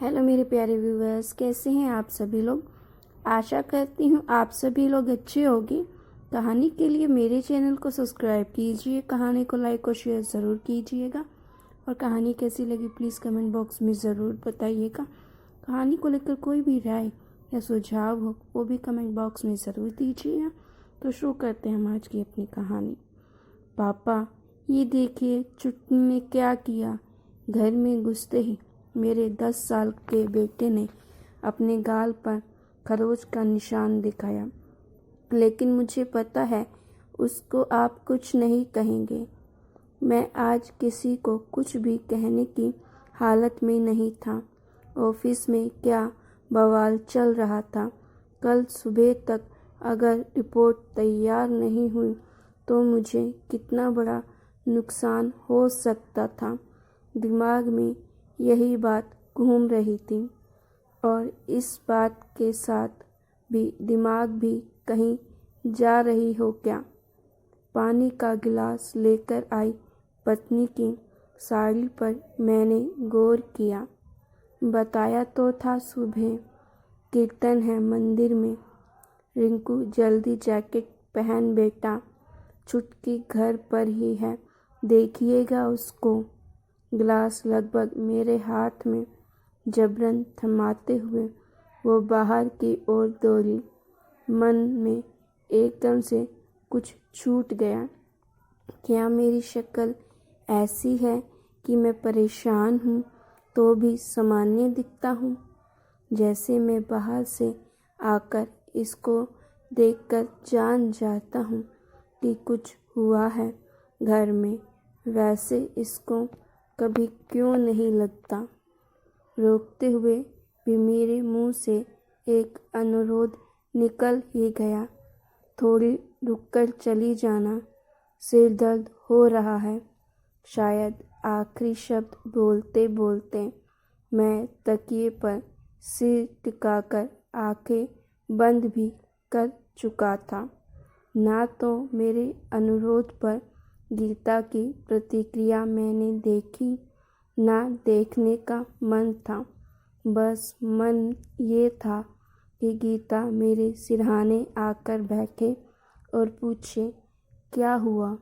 Hello मेरे प्यारे viewers, कैसे हैं आप सभी लोग। आशा करती हूँ आप सभी लोग अच्छे होंगे। कहानी के लिए मेरे चैनल को सब्सक्राइब कीजिए, कहानी को लाइक और शेयर ज़रूर कीजिएगा और कहानी कैसी लगी प्लीज़ कमेंट बॉक्स में ज़रूर बताइएगा। कहानी को लेकर कोई भी राय या सुझाव हो वो भी कमेंट बॉक्स में ज़रूर दीजिएगा। तो शुरू करते हैं हम आज की अपनी कहानी। पापा, ये देखिए चुटकी ने क्या किया। घर में घुसते ही मेरे 10 साल के बेटे ने अपने गाल पर खरोच का निशान दिखाया, लेकिन मुझे पता है उसको आप कुछ नहीं कहेंगे। मैं आज किसी को कुछ भी कहने की हालत में नहीं था। ऑफिस में क्या बवाल चल रहा था। कल सुबह तक अगर रिपोर्ट तैयार नहीं हुई तो मुझे कितना बड़ा नुकसान हो सकता था। दिमाग में यही बात घूम रही थी और इस बात के साथ भी दिमाग भी कहीं जा रही हो क्या। पानी का गिलास लेकर आई पत्नी की साड़ी पर मैंने गौर किया। बताया तो था सुबह कीर्तन है मंदिर में। रिंकू, जल्दी जैकेट पहन बेटा, चुटकी घर पर ही है, देखिएगा उसको। गिलास लगभग मेरे हाथ में जबरन थमाते हुए वो बाहर की ओर दौड़ी। मन में एकदम से कुछ छूट गया। क्या मेरी शक्ल ऐसी है कि मैं परेशान हूँ तो भी सामान्य दिखता हूँ? जैसे मैं बाहर से आकर इसको देखकर जान जाता हूँ कि कुछ हुआ है घर में, वैसे इसको कभी क्यों नहीं लगता। रोकते हुए भी मेरे मुंह से एक अनुरोध निकल ही गया। थोड़ी रुककर चली जाना, सिर दर्द हो रहा है। शायद आखिरी शब्द बोलते बोलते मैं तकिए पर सिर टिकाकर आंखें बंद भी कर चुका था। ना तो मेरे अनुरोध पर गीता की प्रतिक्रिया मैंने देखी, ना देखने का मन था। बस मन ये था कि गीता मेरे सिरहाने आकर बैठे और पूछे, क्या हुआ?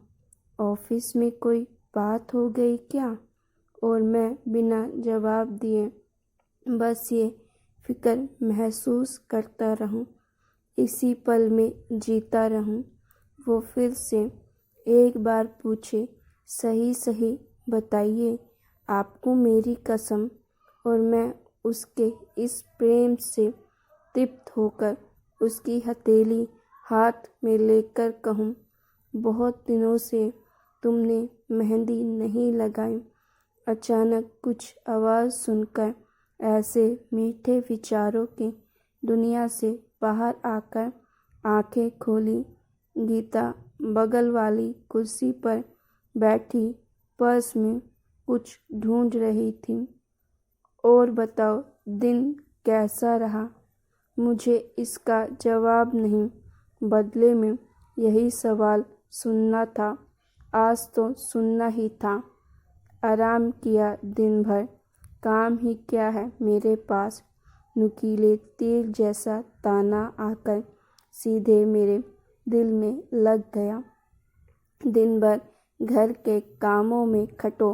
ऑफिस में कोई बात हो गई क्या? और मैं बिना जवाब दिए बस ये फिक्र महसूस करता रहूं, इसी पल में जीता रहूं। वो फिर से एक बार पूछे, सही सही बताइए आपको मेरी कसम। और मैं उसके इस प्रेम से तृप्त होकर उसकी हथेली हाथ में लेकर कहूँ, बहुत दिनों से तुमने मेहंदी नहीं लगाई। अचानक कुछ आवाज़ सुनकर ऐसे मीठे विचारों की दुनिया से बाहर आकर आंखें खोली। गीता बगल वाली कुर्सी पर बैठी पर्स में कुछ ढूंढ रही थी। और बताओ दिन कैसा रहा? मुझे इसका जवाब नहीं, बदले में यही सवाल सुनना था। आज तो सुनना ही था। आराम किया दिन भर? काम ही क्या है मेरे पास? नुकीले तीर जैसा ताना आकर सीधे मेरे दिल में लग गया। दिन भर घर के कामों में खटो,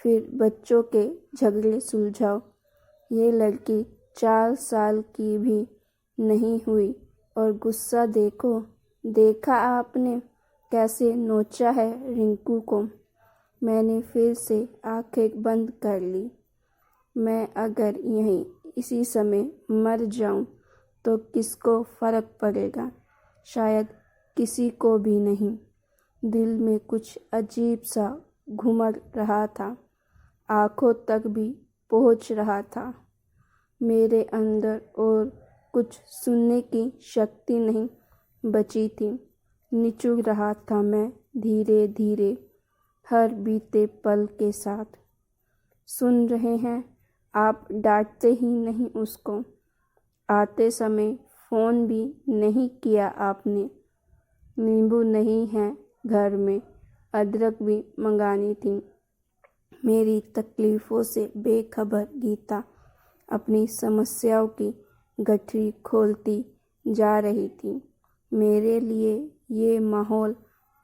फिर बच्चों के झगड़े सुलझाओ। ये लड़की 4 साल की भी नहीं हुई और गुस्सा देखो, देखा आपने कैसे नोचा है रिंकू को। मैंने फिर से आंखें बंद कर ली। मैं अगर यहीं इसी समय मर जाऊं तो किसको फर्क पड़ेगा? शायद किसी को भी नहीं। दिल में कुछ अजीब सा घुमड़ रहा था, आंखों तक भी पहुंच रहा था। मेरे अंदर और कुछ सुनने की शक्ति नहीं बची थी। निचुड़ रहा था मैं धीरे धीरे हर बीते पल के साथ। सुन रहे हैं, आप डांटते ही नहीं उसको। आते समय फ़ोन भी नहीं किया आपने। नींबू नहीं है घर में, अदरक भी मंगानी थी। मेरी तकलीफ़ों से बेखबर गीता अपनी समस्याओं की गठरी खोलती जा रही थी। मेरे लिए ये माहौल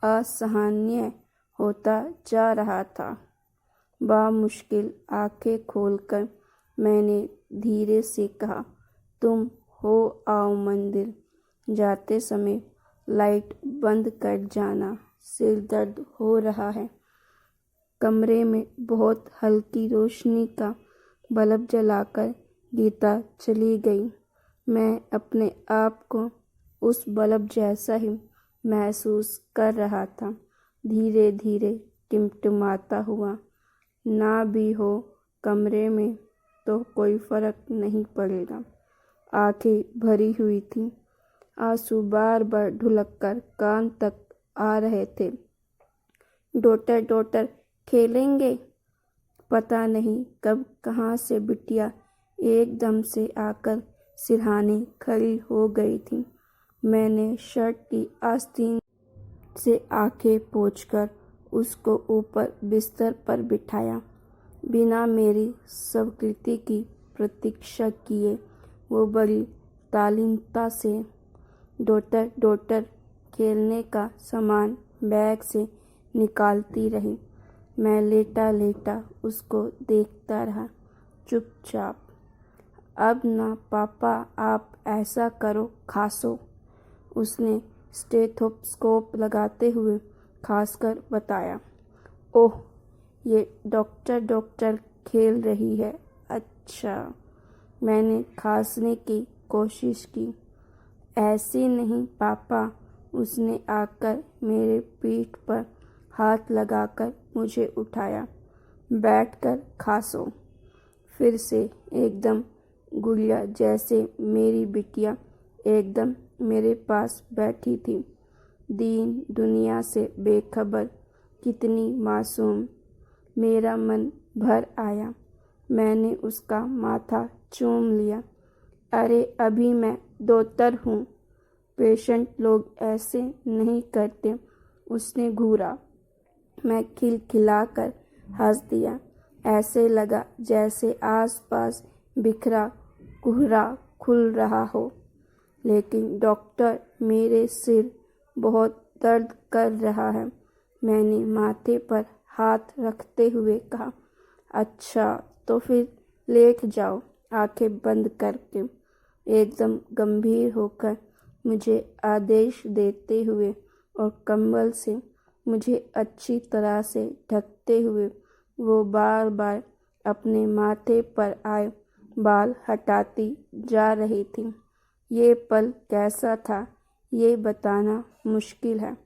असहनीय होता जा रहा था। बामुश्किल आंखें खोलकर मैंने धीरे से कहा, तुम हो आओ मंदिर जाते समय लाइट बंद कर जाना, सिर दर्द हो रहा है। कमरे में बहुत हल्की रोशनी का बल्ब जलाकर गीता चली गई। मैं अपने आप को उस बल्ब जैसा ही महसूस कर रहा था, धीरे धीरे टिमटिमाता हुआ। ना भी हो कमरे में तो कोई फर्क नहीं पड़ेगा। आंखें भरी हुई थीं, आंसू बार बार ढुलककर कान तक आ रहे थे। डॉक्टर डॉक्टर खेलेंगे? पता नहीं कब कहाँ से बिटिया एकदम से आकर सिरहाने खड़ी हो गई थी। मैंने शर्ट की आस्तीन से आंखें पोंछकर उसको ऊपर बिस्तर पर बिठाया। बिना मेरी स्वीकृति की प्रतीक्षा किए वो बड़ी शालीनता से डॉक्टर डॉक्टर खेलने का सामान बैग से निकालती रही। मैं लेटा लेटा उसको देखता रहा, चुपचाप। अब ना पापा, आप ऐसा करो, खांसो, उसने स्टेथोस्कोप लगाते हुए खांसकर बताया। ओह, ये डॉक्टर डॉक्टर खेल रही है, अच्छा। मैंने खांसने की कोशिश की। ऐसे नहीं पापा, उसने आकर मेरे पीठ पर हाथ लगाकर मुझे उठाया। बैठकर खांसो। फिर से एकदम गुड़िया जैसे मेरी बिटिया एकदम मेरे पास बैठी थी, दीन दुनिया से बेखबर, कितनी मासूम। मेरा मन भर आया। मैंने उसका माथा चूम लिया। अरे अभी मैं डॉक्टर हूँ, पेशेंट लोग ऐसे नहीं करते, उसने घूरा। मैं खिलखिलाकर हंस दिया। ऐसे लगा जैसे आसपास बिखरा कोहरा खुल रहा हो। लेकिन डॉक्टर, मेरे सिर बहुत दर्द कर रहा है, मैंने माथे पर हाथ रखते हुए कहा। अच्छा, तो फिर लेट जाओ, आंखें बंद करके, एकदम गंभीर होकर मुझे आदेश देते हुए और कंबल से मुझे अच्छी तरह से ढकते हुए वो बार बार अपने माथे पर आए बाल हटाती जा रही थी। ये पल कैसा था ये बताना मुश्किल है।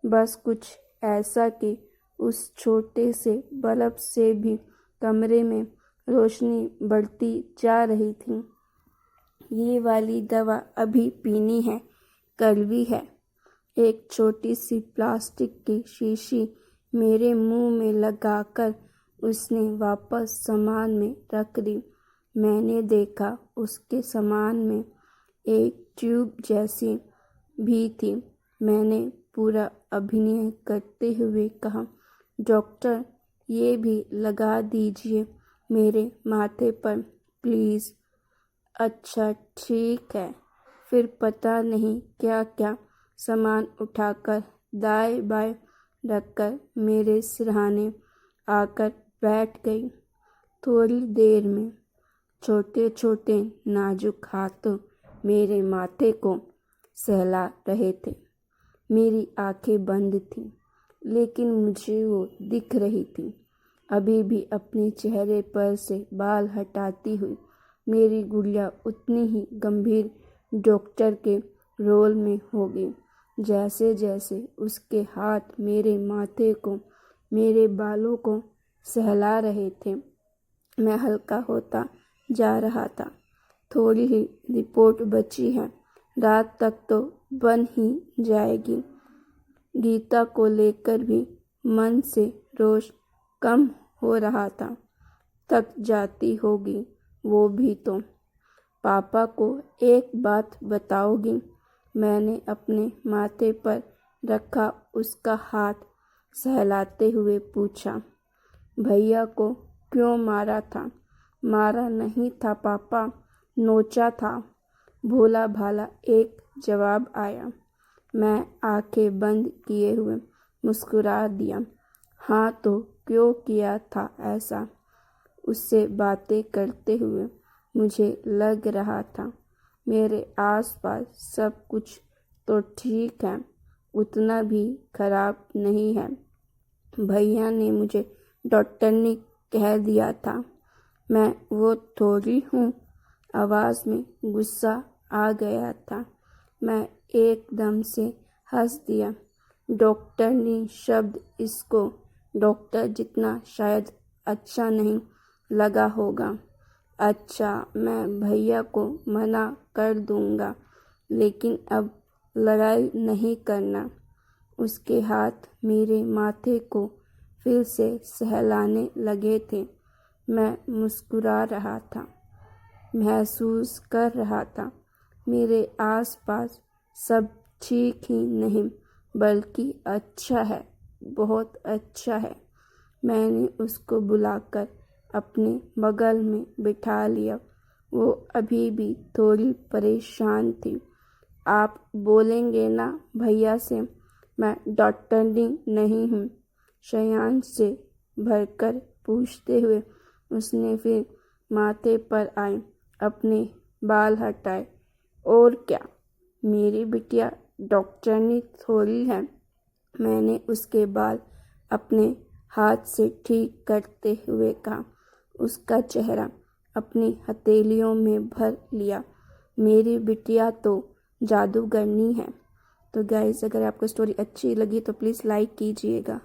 बस कुछ ऐसा कि उस छोटे से बल्ब से भी कमरे में रोशनी बढ़ती जा रही थी। ये वाली दवा अभी पीनी है, कड़वी है। एक छोटी सी प्लास्टिक की शीशी मेरे मुंह में लगाकर उसने वापस सामान में रख दी। मैंने देखा उसके सामान में एक ट्यूब जैसी भी थी। मैंने पूरा अभिनय करते हुए कहा, डॉक्टर, ये भी लगा दीजिए मेरे माथे पर प्लीज़। अच्छा ठीक है। फिर पता नहीं क्या क्या सामान उठाकर दाएं बाएं रखकर मेरे सिरहाने आकर बैठ गई। थोड़ी देर में छोटे छोटे नाजुक हाथों मेरे माथे को सहला रहे थे। मेरी आंखें बंद थीं, लेकिन मुझे वो दिख रही थी। अभी भी अपने चेहरे पर से बाल हटाती हुई मेरी गुड़िया उतनी ही गंभीर डॉक्टर के रोल में होगी। जैसे जैसे उसके हाथ मेरे माथे को, मेरे बालों को सहला रहे थे, मैं हल्का होता जा रहा था। थोड़ी ही रिपोर्ट बची है, रात तक तो बन ही जाएगी। गीता को लेकर भी मन से रोष कम हो रहा था। थक जाती होगी वो भी तो। पापा को एक बात बताओगी? मैंने अपने माथे पर रखा उसका हाथ सहलाते हुए पूछा। भैया को क्यों मारा था? मारा नहीं था पापा, नोचा था। भोला भाला एक जवाब आया। मैं आंखें बंद किए हुए मुस्कुरा दिया। हाँ तो क्यों किया था ऐसा? उससे बातें करते हुए मुझे लग रहा था मेरे आसपास सब कुछ तो ठीक है, उतना भी खराब नहीं है। भैया ने मुझे डॉक्टर ने कह दिया था। मैं वो थोड़ी हूँ। आवाज़ में गुस्सा आ गया था। मैं एकदम से हंस दिया। डॉक्टर ने शब्द इसको डॉक्टर जितना शायद अच्छा नहीं लगा होगा। अच्छा, मैं भैया को मना कर दूंगा, लेकिन अब लड़ाई नहीं करना। उसके हाथ मेरे माथे को फिर से सहलाने लगे थे। मैं मुस्कुरा रहा था, महसूस कर रहा था मेरे आसपास सब ठीक ही नहीं बल्कि अच्छा है, बहुत अच्छा है। मैंने उसको बुलाकर अपने बगल में बिठा लिया। वो अभी भी थोड़ी परेशान थी। आप बोलेंगे ना भैया से मैं डॉक्टरनी नहीं हूँ? शयान से भरकर पूछते हुए उसने फिर माथे पर आए अपने बाल हटाए। और क्या, मेरी बिटिया डॉक्टरनी थोड़ी है। मैंने उसके बाल अपने हाथ से ठीक करते हुए कहा। उसका चेहरा अपनी हथेलियों में भर लिया। मेरी बिटिया तो जादूगरनी है। तो गाइस, अगर आपको स्टोरी अच्छी लगी तो प्लीज़ लाइक कीजिएगा।